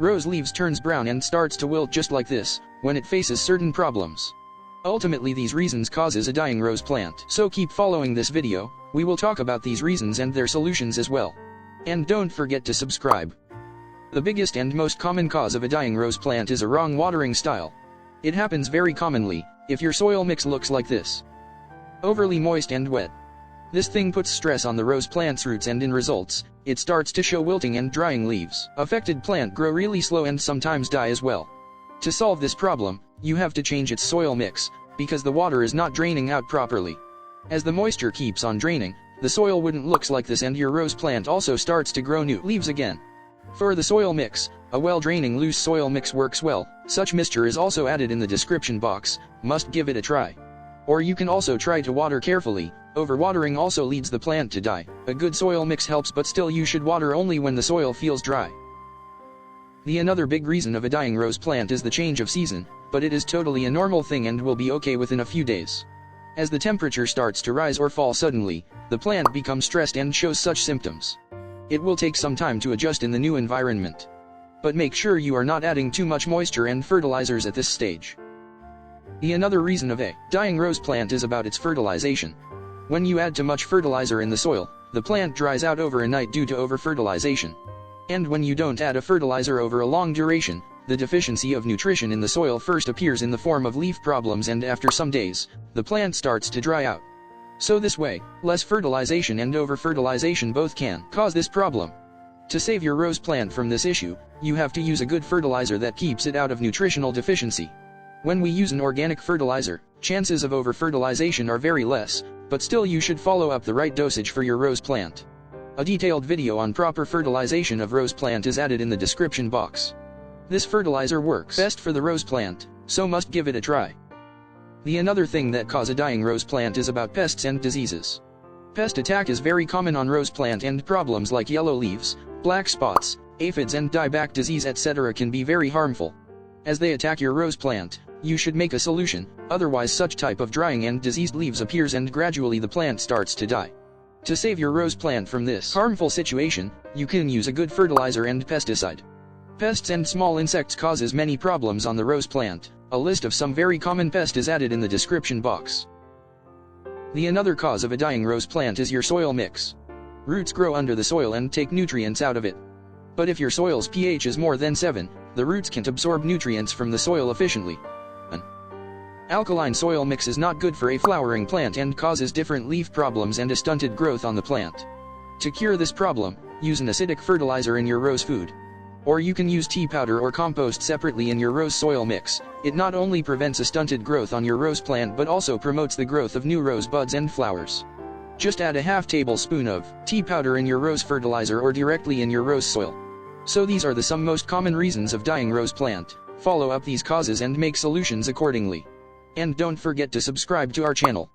Rose leaves turns brown and starts to wilt just like this, when it faces certain problems. Ultimately these reasons causes a dying rose plant. So keep following this video, we will talk about these reasons and their solutions as well. And don't forget to subscribe. The biggest and most common cause of a dying rose plant is a wrong watering style. It happens very commonly, if your soil mix looks like this. Overly moist and wet. This thing puts stress on the rose plant's roots and in results, it starts to show wilting and drying leaves. Affected plant grow really slow and sometimes die as well. To solve this problem, you have to change its soil mix, because the water is not draining out properly. As the moisture keeps on draining, the soil wouldn't look like this and your rose plant also starts to grow new leaves again. For the soil mix, a well-draining loose soil mix works well. Such mixture is also added in the description box, must give it a try. Or you can also try to water carefully. Overwatering also leads the plant to die. A good soil mix helps, but still you should water only when the soil feels dry. Another big reason of a dying rose plant is the change of season, but it is totally a normal thing and will be okay within a few days. As the temperature starts to rise or fall suddenly, the plant becomes stressed and shows such symptoms. It will take some time to adjust in the new environment. But make sure you are not adding too much moisture and fertilizers at this stage. Another reason of a dying rose plant is about its fertilization. When you add too much fertilizer in the soil, the plant dries out over a night due to over-fertilization. And when you don't add a fertilizer over a long duration, the deficiency of nutrition in the soil first appears in the form of leaf problems, and after some days, the plant starts to dry out. So this way, less fertilization and over-fertilization both can cause this problem. To save your rose plant from this issue, you have to use a good fertilizer that keeps it out of nutritional deficiency. When we use an organic fertilizer, chances of over-fertilization are very less, but still you should follow up the right dosage for your rose plant. A detailed video on proper fertilization of rose plant is added in the description box. This fertilizer works best for the rose plant, so must give it a try. Another thing that cause a dying rose plant is about pests and diseases. Pest attack is very common on rose plant, and problems like yellow leaves, black spots, aphids and dieback disease etc. can be very harmful. As they attack your rose plant, you should make a solution, otherwise such type of drying and diseased leaves appears and gradually the plant starts to die. To save your rose plant from this harmful situation, you can use a good fertilizer and pesticide. Pests and small insects causes many problems on the rose plant. A list of some very common pests is added in the description box. Another cause of a dying rose plant is your soil mix. Roots grow under the soil and take nutrients out of it. But if your soil's pH is more than 7, the roots can't absorb nutrients from the soil efficiently. An alkaline soil mix is not good for a flowering plant and causes different leaf problems and a stunted growth on the plant. To cure this problem, use an acidic fertilizer in your rose food. Or you can use tea powder or compost separately in your rose soil mix. It not only prevents a stunted growth on your rose plant but also promotes the growth of new rose buds and flowers. Just add a half tablespoon of tea powder in your rose fertilizer or directly in your rose soil. So these are some most common reasons of dying rose plant. Follow up these causes and make solutions accordingly. And don't forget to subscribe to our channel.